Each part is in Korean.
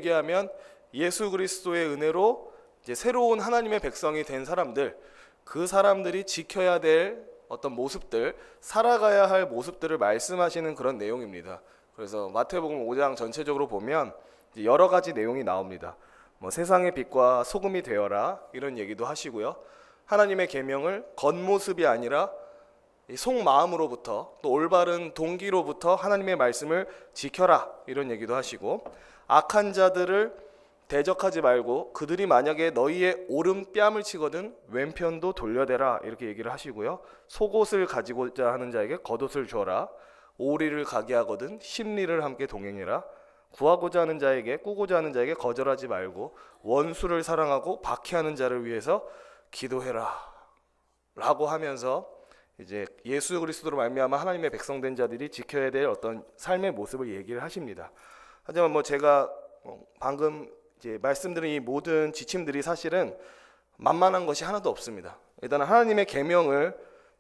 얘기하면 예수 그리스도의 은혜로 이제 새로운 하나님의 백성이 된 사람들, 그 사람들이 지켜야 될 어떤 모습들, 살아가야 할 모습들을 말씀하시는 그런 내용입니다. 그래서 마태복음 5장 전체적으로 보면 여러 가지 내용이 나옵니다. 뭐 세상의 빛과 소금이 되어라 이런 얘기도 하시고요. 하나님의 계명을 겉모습이 아니라 속마음으로부터 또 올바른 동기로부터 하나님의 말씀을 지켜라 이런 얘기도 하시고, 악한 자들을 대적하지 말고 그들이 만약에 너희의 오른뺨을 치거든 왼편도 돌려대라 이렇게 얘기를 하시고요. 속옷을 가지고자 하는 자에게 겉옷을 주어라. 오리를 가게 하거든 심리를 함께 동행해라. 구하고자 하는 자에게 꾸고자 하는 자에게 거절하지 말고 원수를 사랑하고 박해하는 자를 위해서 기도해라 라고 하면서 이제 예수 그리스도로 말미암아 하나님의 백성된 자들이 지켜야 될 어떤 삶의 모습을 얘기를 하십니다. 하지만 뭐 제가 방금 이제 말씀드린 이 모든 지침들이 사실은 만만한 것이 하나도 없습니다. 일단 하나님의 계명을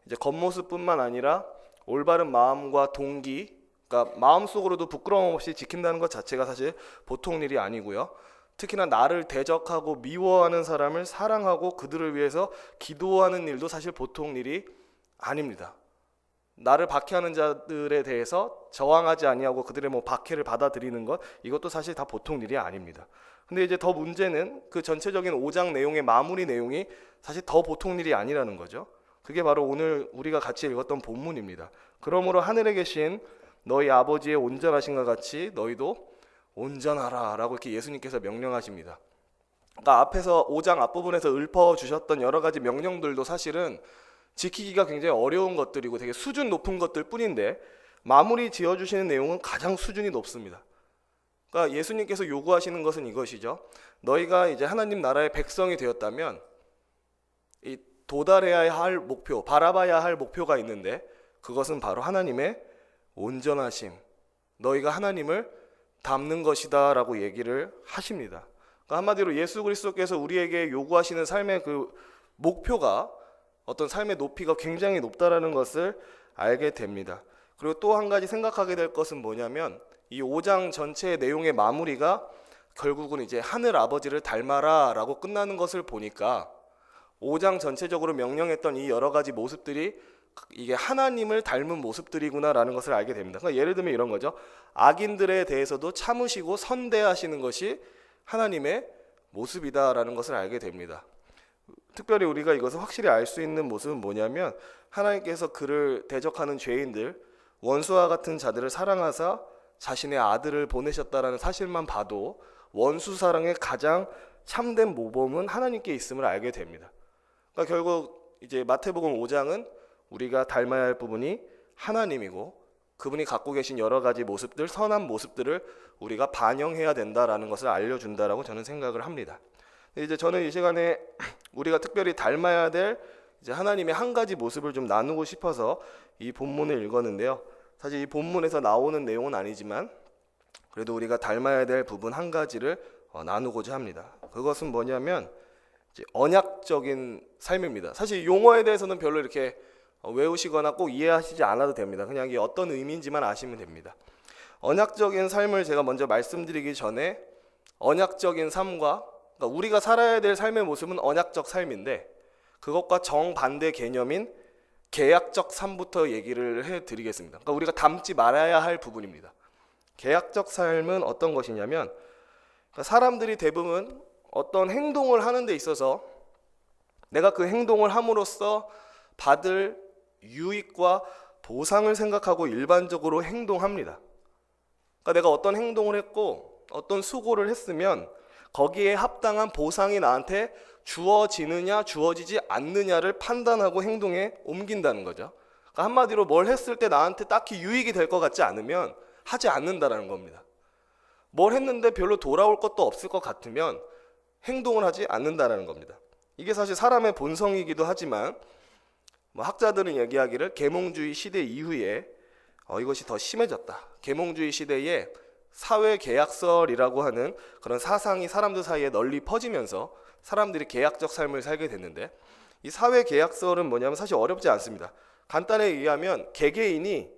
이제 겉모습뿐만 아니라 올바른 마음과 동기, 그러니까 마음속으로도 부끄러움 없이 지킨다는 것 자체가 사실 보통 일이 아니고요. 특히나 나를 대적하고 미워하는 사람을 사랑하고 그들을 위해서 기도하는 일도 사실 보통 일이 아닙니다. 나를 박해하는 자들에 대해서 저항하지 아니하고 그들의 뭐 박해를 받아들이는 것, 이것도 사실 다 보통 일이 아닙니다. 근데 이제 더 문제는 그 전체적인 5장 내용의 마무리 내용이 사실 더 보통 일이 아니라는 거죠. 그게 바로 오늘 우리가 같이 읽었던 본문입니다. 그러므로 하늘에 계신 너희 아버지의 온전하신과 같이 너희도 온전하라 라고 이렇게 예수님께서 명령하십니다. 그러니까 앞에서 5장 앞부분에서 읊어주셨던 여러 가지 명령들도 사실은 지키기가 굉장히 어려운 것들이고 되게 수준 높은 것들 뿐인데, 마무리 지어주시는 내용은 가장 수준이 높습니다. 그러니까 예수님께서 요구하시는 것은 이것이죠. 너희가 이제 하나님 나라의 백성이 되었다면 이 도달해야 할 목표, 바라봐야 할 목표가 있는데, 그것은 바로 하나님의 온전하심, 너희가 하나님을 닮는 것이다 라고 얘기를 하십니다. 그러니까 한마디로 예수 그리스도께서 우리에게 요구하시는 삶의 그 목표가, 어떤 삶의 높이가 굉장히 높다라는 것을 알게 됩니다. 그리고 또 한 가지 생각하게 될 것은 뭐냐면, 이 5장 전체의 내용의 마무리가 결국은 이제 하늘 아버지를 닮아라 라고 끝나는 것을 보니까 5장 전체적으로 명령했던 이 여러 가지 모습들이 이게 하나님을 닮은 모습들이구나 라는 것을 알게 됩니다. 그러니까 예를 들면 이런 거죠. 악인들에 대해서도 참으시고 선대하시는 것이 하나님의 모습이다라는 것을 알게 됩니다. 특별히 우리가 이것을 확실히 알 수 있는 모습은 뭐냐면, 하나님께서 그를 대적하는 죄인들, 원수와 같은 자들을 사랑하사 자신의 아들을 보내셨다라는 사실만 봐도 원수 사랑의 가장 참된 모범은 하나님께 있음을 알게 됩니다. 그러니까 결국 이제 마태복음 5장은 우리가 닮아야 할 부분이 하나님이고, 그분이 갖고 계신 여러 가지 모습들, 선한 모습들을 우리가 반영해야 된다라는 것을 알려준다라고 저는 생각을 합니다. 이제 저는 이 시간에 우리가 특별히 닮아야 될 이제 하나님의 한 가지 모습을 좀 나누고 싶어서 이 본문을 읽었는데요. 사실 이 본문에서 나오는 내용은 아니지만 그래도 우리가 닮아야 될 부분 한 가지를 나누고자 합니다. 그것은 뭐냐면 이제 언약적인 삶입니다. 사실 용어에 대해서는 별로 이렇게 외우시거나 꼭 이해하시지 않아도 됩니다. 그냥 이게 어떤 의미인지만 아시면 됩니다. 언약적인 삶을 제가 먼저 말씀드리기 전에, 언약적인 삶과, 그러니까 우리가 살아야 될 삶의 모습은 언약적 삶인데, 그것과 정반대 개념인 계약적 삶부터 얘기를 해드리겠습니다. 그러니까 우리가 닮지 말아야 할 부분입니다. 계약적 삶은 어떤 것이냐면, 그러니까 사람들이 대부분 어떤 행동을 하는 데 있어서 내가 그 행동을 함으로써 받을 유익과 보상을 생각하고 일반적으로 행동합니다. 그러니까 내가 어떤 행동을 했고 어떤 수고를 했으면 거기에 합당한 보상이 나한테 주어지느냐 주어지지 않느냐를 판단하고 행동에 옮긴다는 거죠. 그러니까 한마디로 뭘 했을 때 나한테 딱히 유익이 될 것 같지 않으면 하지 않는다는 겁니다. 뭘 했는데 별로 돌아올 것도 없을 것 같으면 행동을 하지 않는다는 겁니다. 이게 사실 사람의 본성이기도 하지만 학자들은 얘기하기를 계몽주의 시대 이후에 이것이 더 심해졌다. 계몽주의 시대에 사회계약설이라고 하는 그런 사상이 사람들 사이에 널리 퍼지면서 사람들이 계약적 삶을 살게 됐는데, 이 사회계약설은 뭐냐면 사실 어렵지 않습니다. 간단히 얘기하면 개개인이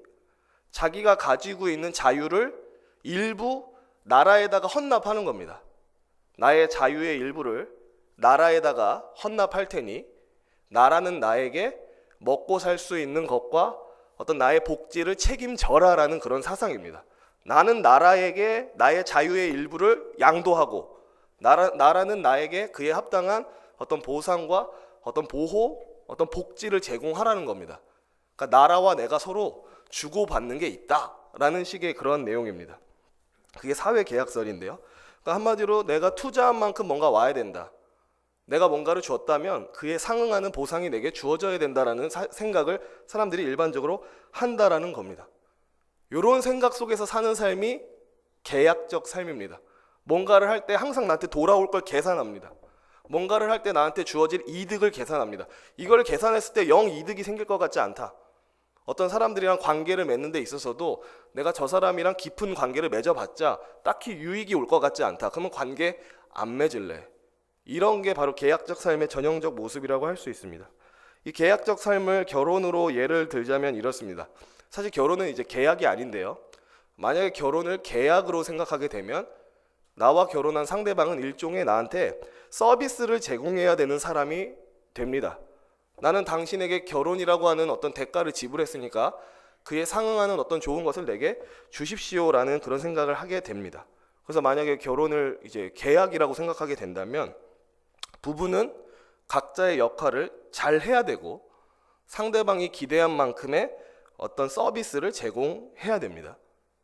자기가 가지고 있는 자유를 일부 나라에다가 헌납하는 겁니다. 나의 자유의 일부를 나라에다가 헌납할 테니 나라는 나에게 먹고 살 수 있는 것과 어떤 나의 복지를 책임져라라는 그런 사상입니다. 나는 나라에게 나의 자유의 일부를 양도하고 나라는 나에게 그에 합당한 어떤 보상과 어떤 보호, 어떤 복지를 제공하라는 겁니다. 그러니까 나라와 내가 서로 주고받는 게 있다라는 식의 그런 내용입니다. 그게 사회계약설인데요. 그러니까 한마디로 내가 투자한 만큼 뭔가 와야 된다. 내가 뭔가를 주었다면 그에 상응하는 보상이 내게 주어져야 된다라는 생각을 사람들이 일반적으로 한다라는 겁니다. 이런 생각 속에서 사는 삶이 계약적 삶입니다. 뭔가를 할 때 항상 나한테 돌아올 걸 계산합니다. 뭔가를 할 때 나한테 주어질 이득을 계산합니다. 이걸 계산했을 때 영 이득이 생길 것 같지 않다. 어떤 사람들이랑 관계를 맺는 데 있어서도 내가 저 사람이랑 깊은 관계를 맺어봤자 딱히 유익이 올 것 같지 않다. 그러면 관계 안 맺을래. 이런 게 바로 계약적 삶의 전형적 모습이라고 할 수 있습니다. 이 계약적 삶을 결혼으로 예를 들자면 이렇습니다. 사실 결혼은 이제 계약이 아닌데요. 만약에 결혼을 계약으로 생각하게 되면 나와 결혼한 상대방은 일종의 나한테 서비스를 제공해야 되는 사람이 됩니다. 나는 당신에게 결혼이라고 하는 어떤 대가를 지불했으니까 그에 상응하는 어떤 좋은 것을 내게 주십시오라는 그런 생각을 하게 됩니다. 그래서 만약에 결혼을 이제 계약이라고 생각하게 된다면 부부는 각자의 역할을 잘 해야 되고 상대방이 기대한 만큼의 어떤 서비스를 제공해야 됩니다.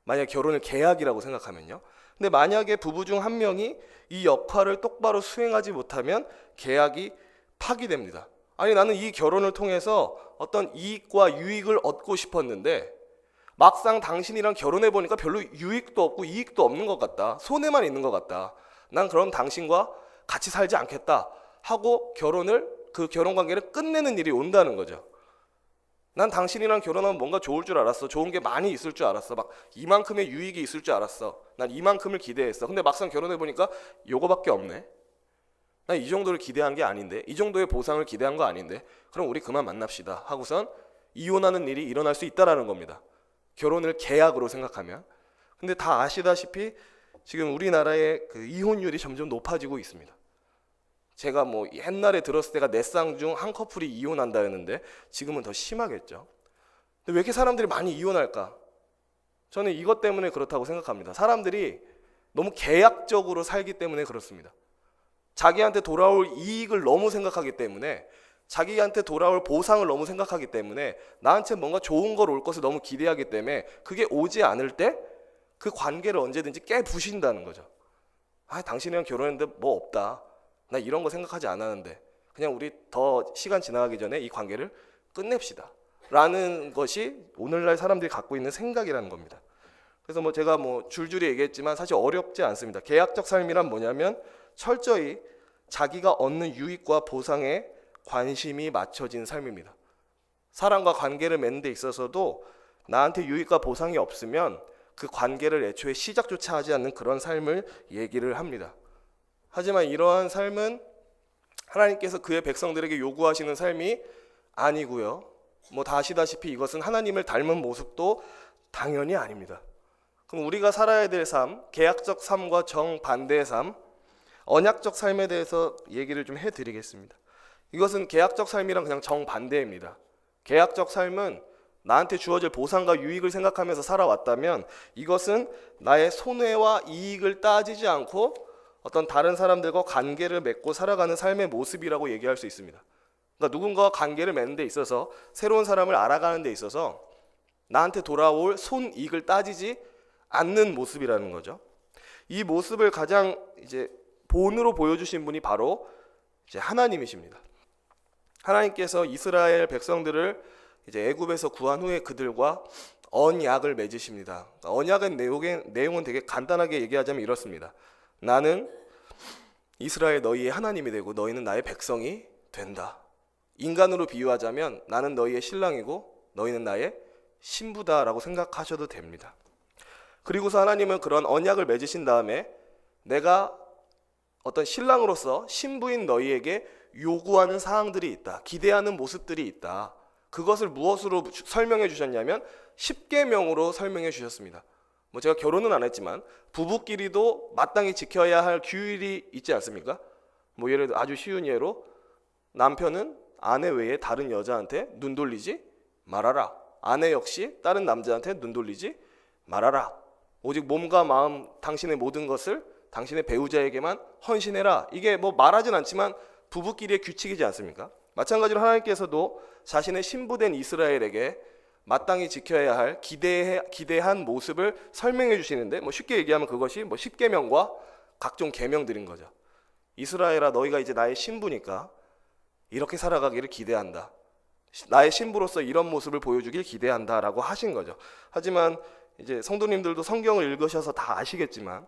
만약 결혼을 계약이라고 생각하면요. 근데 만약에 부부 중 한 명이 이 역할을 똑바로 수행하지 못하면 계약이 파기됩니다. 아니 나는 이 결혼을 통해서 어떤 이익과 유익을 얻고 싶었는데 막상 당신이랑 결혼해 보니까 별로 유익도 없고 이익도 없는 것 같다. 손해만 있는 것 같다. 난 그럼 당신과 같이 살지 않겠다 하고 그 결혼 관계를 끝내는 일이 온다는 거죠. 난 당신이랑 결혼하면 뭔가 좋을 줄 알았어. 좋은 게 많이 있을 줄 알았어. 막 이만큼의 유익이 있을 줄 알았어. 난 이만큼을 기대했어. 근데 막상 결혼해 보니까 요거밖에 없네. 난 이 정도를 기대한 게 아닌데, 이 정도의 보상을 기대한 거 아닌데, 그럼 우리 그만 만납시다 하고선 이혼하는 일이 일어날 수 있다라는 겁니다. 결혼을 계약으로 생각하면. 근데 다 아시다시피 지금 우리나라의 그 이혼율이 점점 높아지고 있습니다. 제가 뭐 옛날에 들었을 때가 4쌍 중 한 커플이 이혼한다 했는데 지금은 더 심하겠죠. 근데 왜 이렇게 사람들이 많이 이혼할까? 저는 이것 때문에 그렇다고 생각합니다. 사람들이 너무 계약적으로 살기 때문에 그렇습니다. 자기한테 돌아올 이익을 너무 생각하기 때문에, 자기한테 돌아올 보상을 너무 생각하기 때문에, 나한테 뭔가 좋은 걸 올 것을 너무 기대하기 때문에 그게 오지 않을 때 그 관계를 언제든지 깨부신다는 거죠. 아, 당신이랑 결혼했는데 뭐 없다. 나 이런 거 생각하지 않았는데 그냥 우리 더 시간 지나가기 전에 이 관계를 끝냅시다 라는 것이 오늘날 사람들이 갖고 있는 생각이라는 겁니다. 그래서 뭐 제가 뭐 줄줄이 얘기했지만 사실 어렵지 않습니다. 계약적 삶이란 뭐냐면 철저히 자기가 얻는 유익과 보상에 관심이 맞춰진 삶입니다. 사람과 관계를 맺는 데 있어서도 나한테 유익과 보상이 없으면 그 관계를 애초에 시작조차 하지 않는 그런 삶을 얘기를 합니다. 하지만 이러한 삶은 하나님께서 그의 백성들에게 요구하시는 삶이 아니고요. 뭐 다 아시다시피 이것은 하나님을 닮은 모습도 당연히 아닙니다. 그럼 우리가 살아야 될 삶, 계약적 삶과 정반대의 삶, 언약적 삶에 대해서 얘기를 좀 해드리겠습니다. 이것은 계약적 삶이랑 그냥 정반대입니다. 계약적 삶은 나한테 주어질 보상과 유익을 생각하면서 살아왔다면 이것은 나의 손해와 이익을 따지지 않고 어떤 다른 사람들과 관계를 맺고 살아가는 삶의 모습이라고 얘기할 수 있습니다. 그러니까 누군가와 관계를 맺는 데 있어서 새로운 사람을 알아가는 데 있어서 나한테 돌아올 손익을 따지지 않는 모습이라는 거죠. 이 모습을 가장 이제 본으로 보여주신 분이 바로 이제 하나님이십니다. 하나님께서 이스라엘 백성들을 이제 애굽에서 구한 후에 그들과 언약을 맺으십니다. 그러니까 언약의 내용은 되게 간단하게 얘기하자면 이렇습니다. 나는 이스라엘 너희의 하나님이 되고 너희는 나의 백성이 된다. 인간으로 비유하자면 나는 너희의 신랑이고 너희는 나의 신부다라고 생각하셔도 됩니다. 그리고서 하나님은 그런 언약을 맺으신 다음에 내가 어떤 신랑으로서 신부인 너희에게 요구하는 사항들이 있다. 기대하는 모습들이 있다. 그것을 무엇으로 설명해 주셨냐면 10계명으로 설명해 주셨습니다. 뭐 제가 결혼은 안 했지만 부부끼리도 마땅히 지켜야 할 규율이 있지 않습니까? 뭐 예를 들어 아주 쉬운 예로 남편은 아내 외에 다른 여자한테 눈 돌리지 말아라. 아내 역시 다른 남자한테 눈 돌리지 말아라. 오직 몸과 마음 당신의 모든 것을 당신의 배우자에게만 헌신해라. 이게 뭐 말하진 않지만 부부끼리의 규칙이지 않습니까? 마찬가지로 하나님께서도 자신의 신부된 이스라엘에게 마땅히 지켜야 할 기대한 모습을 설명해 주시는데, 뭐 쉽게 얘기하면 그것이 뭐 십계명과 각종 계명들인 거죠. 이스라엘아, 너희가 이제 나의 신부니까 이렇게 살아가기를 기대한다. 나의 신부로서 이런 모습을 보여주길 기대한다라고 하신 거죠. 하지만 이제 성도님들도 성경을 읽으셔서 다 아시겠지만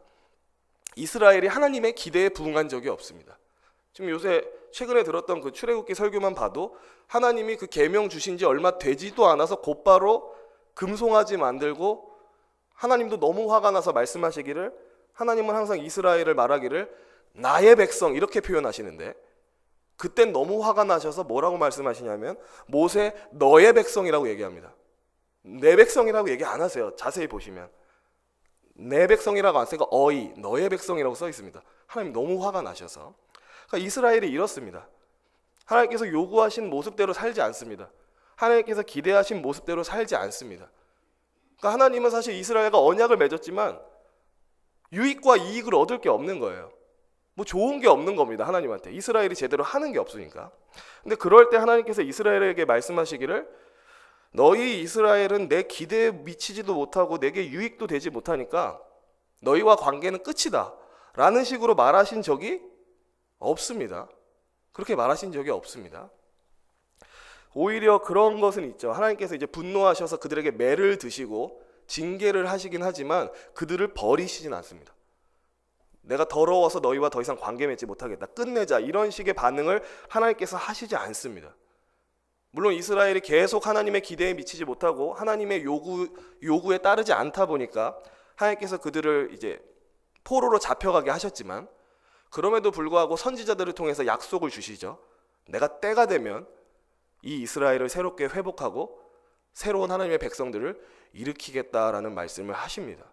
이스라엘이 하나님의 기대에 부응한 적이 없습니다. 지금 요새 최근에 들었던 그 출애굽기 설교만 봐도 하나님이 그 계명 주신 지 얼마 되지도 않아서 곧바로 금송아지 만들고, 하나님도 너무 화가 나서 말씀하시기를, 하나님은 항상 이스라엘을 말하기를 나의 백성 이렇게 표현하시는데, 그땐 너무 화가 나셔서 뭐라고 말씀하시냐면 모세 너의 백성이라고 얘기합니다. 내 백성이라고 얘기 안 하세요. 자세히 보시면 내 백성이라고 안 쓰니까 어이 너의 백성이라고 써 있습니다. 하나님 너무 화가 나셔서. 그러니까 이스라엘이 이렇습니다. 하나님께서 요구하신 모습대로 살지 않습니다. 하나님께서 기대하신 모습대로 살지 않습니다. 그러니까 하나님은 사실 이스라엘과 언약을 맺었지만 유익과 이익을 얻을 게 없는 거예요. 뭐 좋은 게 없는 겁니다. 하나님한테 이스라엘이 제대로 하는 게 없으니까. 근데 그럴 때 하나님께서 이스라엘에게 말씀하시기를 너희 이스라엘은 내 기대에 미치지도 못하고 내게 유익도 되지 못하니까 너희와 관계는 끝이다 라는 식으로 말하신 적이 없습니다. 그렇게 말하신 적이 없습니다. 오히려 그런 것은 있죠. 하나님께서 이제 분노하셔서 그들에게 매를 드시고 징계를 하시긴 하지만 그들을 버리시진 않습니다. 내가 더러워서 너희와 더 이상 관계 맺지 못하겠다, 끝내자, 이런 식의 반응을 하나님께서 하시지 않습니다. 물론 이스라엘이 계속 하나님의 기대에 미치지 못하고 하나님의 요구에 따르지 않다 보니까 하나님께서 그들을 이제 포로로 잡혀가게 하셨지만, 그럼에도 불구하고 선지자들을 통해서 약속을 주시죠. 내가 때가 되면 이 이스라엘을 새롭게 회복하고 새로운 하나님의 백성들을 일으키겠다라는 말씀을 하십니다.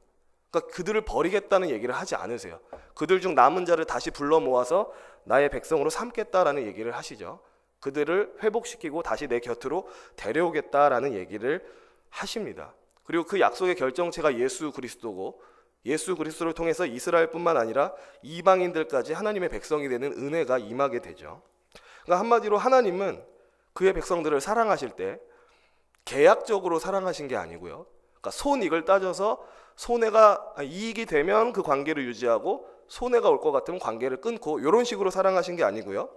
그러니까 그들을 버리겠다는 얘기를 하지 않으세요. 그들 중 남은 자를 다시 불러 모아서 나의 백성으로 삼겠다라는 얘기를 하시죠. 그들을 회복시키고 다시 내 곁으로 데려오겠다라는 얘기를 하십니다. 그리고 그 약속의 결정체가 예수 그리스도고, 예수 그리스도를 통해서 이스라엘뿐만 아니라 이방인들까지 하나님의 백성이 되는 은혜가 임하게 되죠. 그러니까 한마디로 하나님은 그의 백성들을 사랑하실 때 계약적으로 사랑하신 게 아니고요. 그러니까 손익을 따져서 손해가 이익이 되면 그 관계를 유지하고 손해가 올 것 같으면 관계를 끊고 이런 식으로 사랑하신 게 아니고요.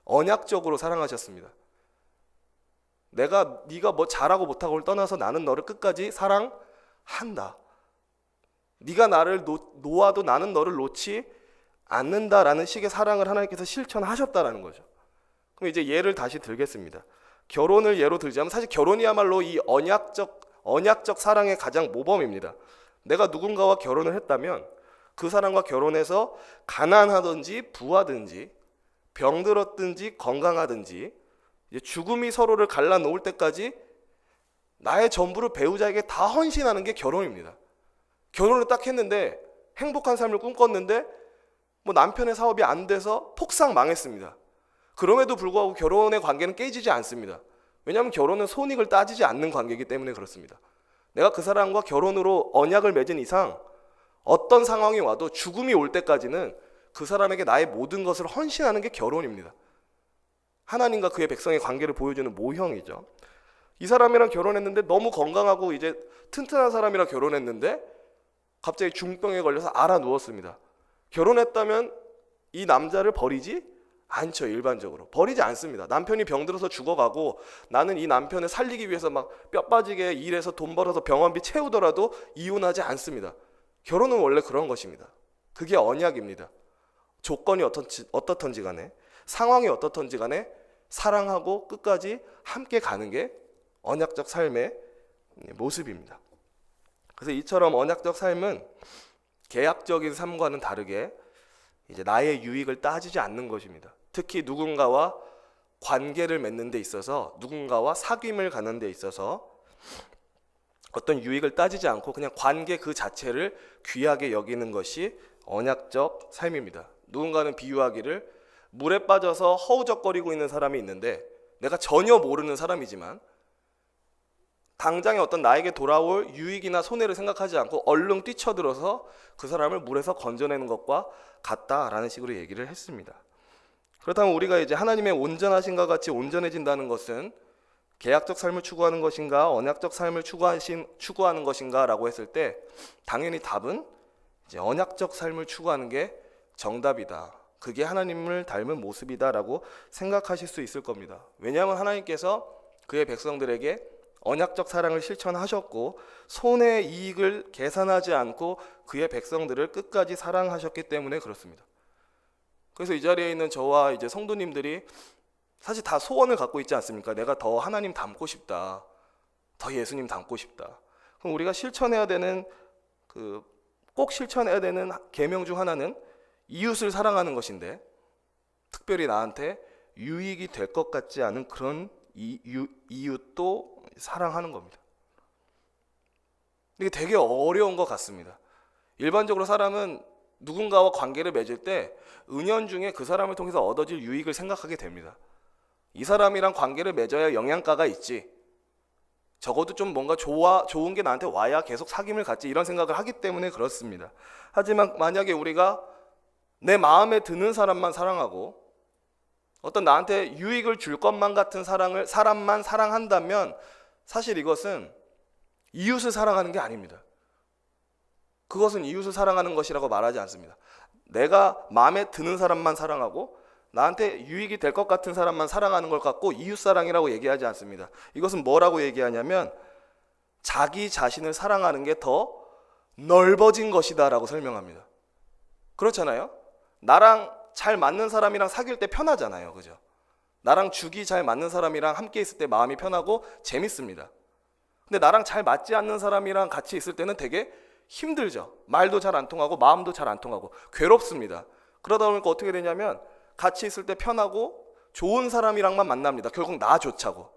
언약적으로 사랑하셨습니다. 네가 뭐 잘하고 못하고를 떠나서 나는 너를 끝까지 사랑한다. 네가 나를 놓아도 나는 너를 놓지 않는다라는 식의 사랑을 하나님께서 실천하셨다라는 거죠. 그럼 이제 예를 다시 들겠습니다. 결혼을 예로 들자면 사실 결혼이야말로 이 언약적 사랑의 가장 모범입니다. 내가 누군가와 결혼을 했다면 그 사람과 결혼해서 가난하든지 부하든지 병들었든지 건강하든지 이제 죽음이 서로를 갈라놓을 때까지 나의 전부를 배우자에게 다 헌신하는 게 결혼입니다. 결혼을 딱 했는데 행복한 삶을 꿈꿨는데 뭐 남편의 사업이 안 돼서 폭삭 망했습니다. 그럼에도 불구하고 결혼의 관계는 깨지지 않습니다. 왜냐하면 결혼은 손익을 따지지 않는 관계이기 때문에 그렇습니다. 내가 그 사람과 결혼으로 언약을 맺은 이상 어떤 상황이 와도 죽음이 올 때까지는 그 사람에게 나의 모든 것을 헌신하는 게 결혼입니다. 하나님과 그의 백성의 관계를 보여주는 모형이죠. 이 사람이랑 결혼했는데 너무 건강하고 이제 튼튼한 사람이랑 결혼했는데 갑자기 중병에 걸려서 알아 누웠습니다. 결혼했다면 이 남자를 버리지 않죠. 일반적으로 버리지 않습니다. 남편이 병들어서 죽어가고 나는 이 남편을 살리기 위해서 막 뼈 빠지게 일해서 돈 벌어서 병원비 채우더라도 이혼하지 않습니다. 결혼은 원래 그런 것입니다. 그게 언약입니다. 조건이 어떻든지 간에, 상황이 어떻든지 간에 사랑하고 끝까지 함께 가는 게 언약적 삶의 모습입니다. 그래서 이처럼 언약적 삶은 계약적인 삶과는 다르게 이제 나의 유익을 따지지 않는 것입니다. 특히 누군가와 관계를 맺는 데 있어서, 누군가와 사귐을 가는 데 있어서 어떤 유익을 따지지 않고 그냥 관계 그 자체를 귀하게 여기는 것이 언약적 삶입니다. 누군가는 비유하기를 물에 빠져서 허우적거리고 있는 사람이 있는데 내가 전혀 모르는 사람이지만 당장에 어떤 나에게 돌아올 유익이나 손해를 생각하지 않고 얼른 뛰쳐들어서 그 사람을 물에서 건져내는 것과 같다라는 식으로 얘기를 했습니다. 그렇다면 우리가 이제 하나님의 온전하신과 같이 온전해진다는 것은 계약적 삶을 추구하는 것인가, 언약적 삶을 추구하는 것인가라고 했을 때 당연히 답은 이제 언약적 삶을 추구하는 게 정답이다. 그게 하나님을 닮은 모습이다라고 생각하실 수 있을 겁니다. 왜냐하면 하나님께서 그의 백성들에게 언약적 사랑을 실천하셨고 손해 이익을 계산하지 않고 그의 백성들을 끝까지 사랑하셨기 때문에 그렇습니다. 그래서 이 자리에 있는 저와 이제 성도님들이 사실 다 소원을 갖고 있지 않습니까? 내가 더 하나님 닮고 싶다. 더 예수님 닮고 싶다. 그럼 우리가 실천해야 되는 꼭 실천해야 되는 계명 중 하나는 이웃을 사랑하는 것인데 특별히 나한테 유익이 될 것 같지 않은 그런 이웃도 사랑하는 겁니다. 이게 되게 어려운 것 같습니다. 일반적으로 사람은 누군가와 관계를 맺을 때 은연중에 그 사람을 통해서 얻어질 유익을 생각하게 됩니다. 이 사람이랑 관계를 맺어야 영양가가 있지, 적어도 좀 뭔가 좋은 게 나한테 와야 계속 사귐을 갖지, 이런 생각을 하기 때문에 그렇습니다. 하지만 만약에 우리가 내 마음에 드는 사람만 사랑하고 어떤 나한테 유익을 줄 것만 같은 사람만 사랑한다면 사실 이것은 이웃을 사랑하는 게 아닙니다. 그것은 이웃을 사랑하는 것이라고 말하지 않습니다. 내가 마음에 드는 사람만 사랑하고 나한테 유익이 될 것 같은 사람만 사랑하는 걸 갖고 이웃사랑이라고 얘기하지 않습니다. 이것은 뭐라고 얘기하냐면 자기 자신을 사랑하는 게 더 넓어진 것이다 라고 설명합니다. 그렇잖아요. 나랑 잘 맞는 사람이랑 사귈 때 편하잖아요. 그죠? 나랑 죽이 잘 맞는 사람이랑 함께 있을 때 마음이 편하고 재밌습니다. 근데 나랑 잘 맞지 않는 사람이랑 같이 있을 때는 되게 힘들죠. 말도 잘 안 통하고 마음도 잘 안 통하고 괴롭습니다. 그러다 보니까 어떻게 되냐면 같이 있을 때 편하고 좋은 사람이랑만 만납니다. 결국 나 좋자고.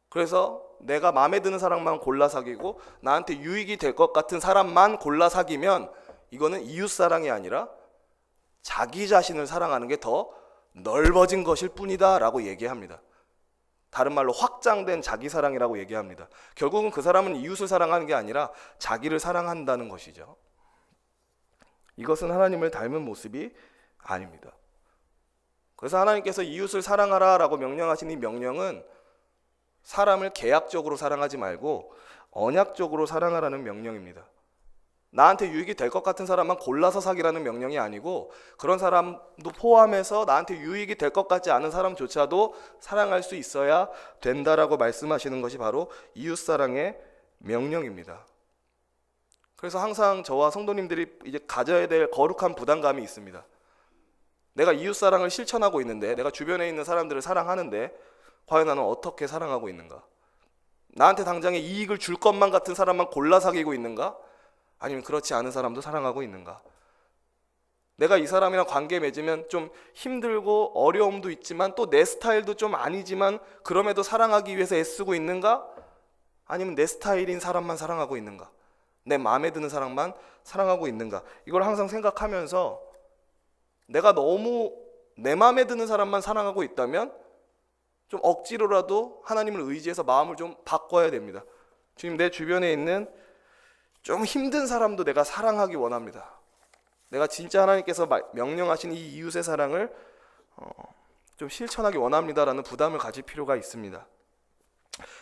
그래서 내가 마음에 드는 사람만 골라 사귀고 나한테 유익이 될 것 같은 사람만 골라 사귀면 이거는 이웃사랑이 아니라 자기 자신을 사랑하는 게 더 넓어진 것일 뿐이다 라고 얘기합니다. 다른 말로 확장된 자기사랑이라고 얘기합니다. 결국은 그 사람은 이웃을 사랑하는 게 아니라 자기를 사랑한다는 것이죠. 이것은 하나님을 닮은 모습이 아닙니다. 그래서 하나님께서 이웃을 사랑하라 라고 명령하신 이 명령은 사람을 계약적으로 사랑하지 말고 언약적으로 사랑하라는 명령입니다. 나한테 유익이 될 것 같은 사람만 골라서 사귀라는 명령이 아니고 그런 사람도 포함해서 나한테 유익이 될 것 같지 않은 사람조차도 사랑할 수 있어야 된다라고 말씀하시는 것이 바로 이웃사랑의 명령입니다. 그래서 항상 저와 성도님들이 이제 가져야 될 거룩한 부담감이 있습니다. 내가 이웃사랑을 실천하고 있는데, 내가 주변에 있는 사람들을 사랑하는데 과연 나는 어떻게 사랑하고 있는가? 나한테 당장에 이익을 줄 것만 같은 사람만 골라 사귀고 있는가? 아니면 그렇지 않은 사람도 사랑하고 있는가? 내가 이 사람이랑 관계 맺으면 좀 힘들고 어려움도 있지만 또 내 스타일도 좀 아니지만 그럼에도 사랑하기 위해서 애쓰고 있는가? 아니면 내 스타일인 사람만 사랑하고 있는가? 내 마음에 드는 사람만 사랑하고 있는가? 이걸 항상 생각하면서 내가 너무 내 마음에 드는 사람만 사랑하고 있다면 좀 억지로라도 하나님을 의지해서 마음을 좀 바꿔야 됩니다. 주님, 내 주변에 있는 좀 힘든 사람도 내가 사랑하기 원합니다. 내가 진짜 하나님께서 명령하신 이 이웃의 사랑을 좀 실천하기 원합니다라는 부담을 가질 필요가 있습니다.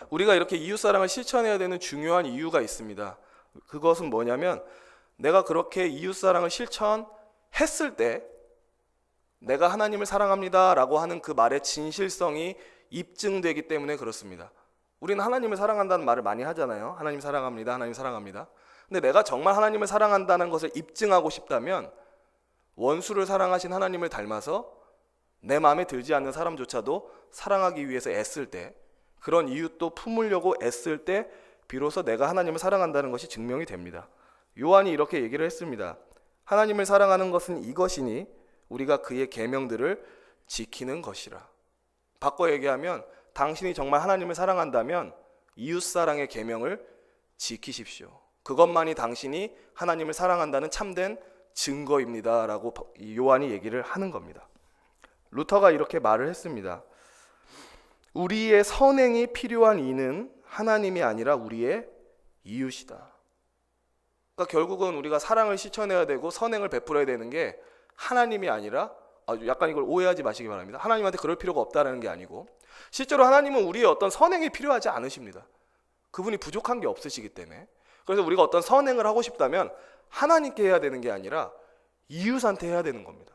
우리가 이렇게 이웃사랑을 실천해야 되는 중요한 이유가 있습니다. 그것은 뭐냐면 내가 그렇게 이웃사랑을 실천했을 때 내가 하나님을 사랑합니다라고 하는 그 말의 진실성이 입증되기 때문에 그렇습니다. 우리는 하나님을 사랑한다는 말을 많이 하잖아요. 하나님 사랑합니다. 하나님 사랑합니다. 근데 내가 정말 하나님을 사랑한다는 것을 입증하고 싶다면 원수를 사랑하신 하나님을 닮아서 내 마음에 들지 않는 사람조차도 사랑하기 위해서 애쓸 때, 그런 이웃도 품으려고 애쓸 때 비로소 내가 하나님을 사랑한다는 것이 증명이 됩니다. 요한이 이렇게 얘기를 했습니다. 하나님을 사랑하는 것은 이것이니 우리가 그의 계명들을 지키는 것이라. 바꿔 얘기하면 당신이 정말 하나님을 사랑한다면 이웃사랑의 계명을 지키십시오. 그것만이 당신이 하나님을 사랑한다는 참된 증거입니다 라고 요한이 얘기를 하는 겁니다. 루터가 이렇게 말을 했습니다. 우리의 선행이 필요한 이는 하나님이 아니라 우리의 이웃이다. 그러니까 결국은 우리가 사랑을 실천해야 되고 선행을 베풀어야 되는 게 하나님이 아니라, 약간 이걸 오해하지 마시기 바랍니다. 하나님한테 그럴 필요가 없다는 게 아니고, 실제로 하나님은 우리의 어떤 선행이 필요하지 않으십니다. 그분이 부족한 게 없으시기 때문에. 그래서 우리가 어떤 선행을 하고 싶다면 하나님께 해야 되는 게 아니라 이웃한테 해야 되는 겁니다.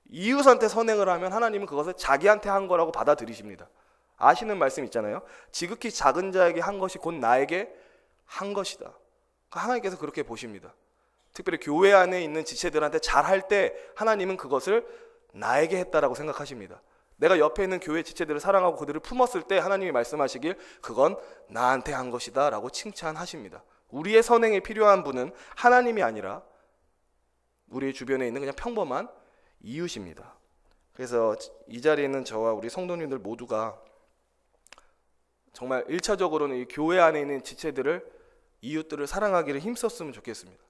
이웃한테 선행을 하면 하나님은 그것을 자기한테 한 거라고 받아들이십니다. 아시는 말씀 있잖아요. 지극히 작은 자에게 한 것이 곧 나에게 한 것이다. 하나님께서 그렇게 보십니다. 특별히 교회 안에 있는 지체들한테 잘할 때 하나님은 그것을 나에게 했다라고 생각하십니다. 내가 옆에 있는 교회 지체들을 사랑하고 그들을 품었을 때 하나님이 말씀하시길 그건 나한테 한 것이다 라고 칭찬하십니다. 우리의 선행이 필요한 분은 하나님이 아니라 우리 주변에 있는 그냥 평범한 이웃입니다. 그래서 이 자리에 있는 저와 우리 성도님들 모두가 정말 1차적으로는 이 교회 안에 있는 지체들을, 이웃들을 사랑하기를 힘썼으면 좋겠습니다.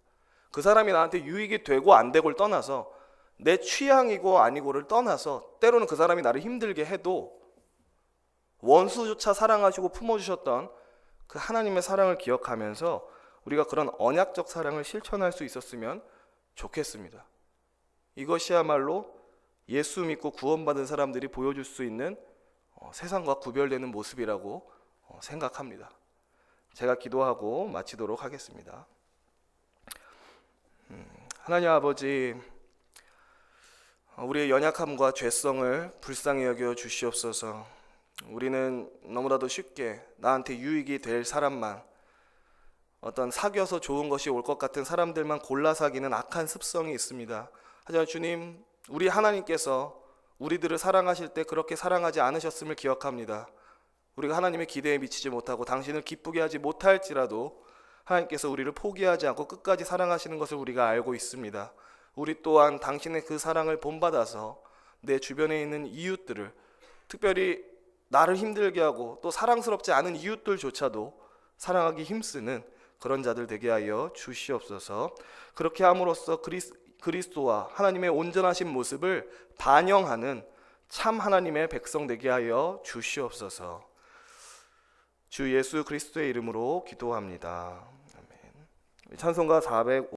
그 사람이 나한테 유익이 되고 안 되고를 떠나서, 내 취향이고 아니고를 떠나서, 때로는 그 사람이 나를 힘들게 해도 원수조차 사랑하시고 품어주셨던 그 하나님의 사랑을 기억하면서 우리가 그런 언약적 사랑을 실천할 수 있었으면 좋겠습니다. 이것이야말로 예수 믿고 구원받은 사람들이 보여줄 수 있는 세상과 구별되는 모습이라고 생각합니다. 제가 기도하고 마치도록 하겠습니다. 하나님 아버지, 우리의 연약함과 죄성을 불쌍히 여겨 주시옵소서. 우리는 너무나도 쉽게 나한테 유익이 될 사람만, 어떤 사귀어서 좋은 것이 올 것 같은 사람들만 골라 사귀는 악한 습성이 있습니다. 하지만 주님, 우리 하나님께서 우리들을 사랑하실 때 그렇게 사랑하지 않으셨음을 기억합니다. 우리가 하나님의 기대에 미치지 못하고 당신을 기쁘게 하지 못할지라도 하나님께서 우리를 포기하지 않고 끝까지 사랑하시는 것을 우리가 알고 있습니다. 우리 또한 당신의 그 사랑을 본받아서 내 주변에 있는 이웃들을, 특별히 나를 힘들게 하고 또 사랑스럽지 않은 이웃들조차도 사랑하기 힘쓰는 그런 자들 되게 하여 주시옵소서. 그렇게 함으로써 그리스도와 하나님의 온전하신 모습을 반영하는 참 하나님의 백성 되게 하여 주시옵소서. 주 예수 그리스도의 이름으로 기도합니다. 아멘. 찬송가 405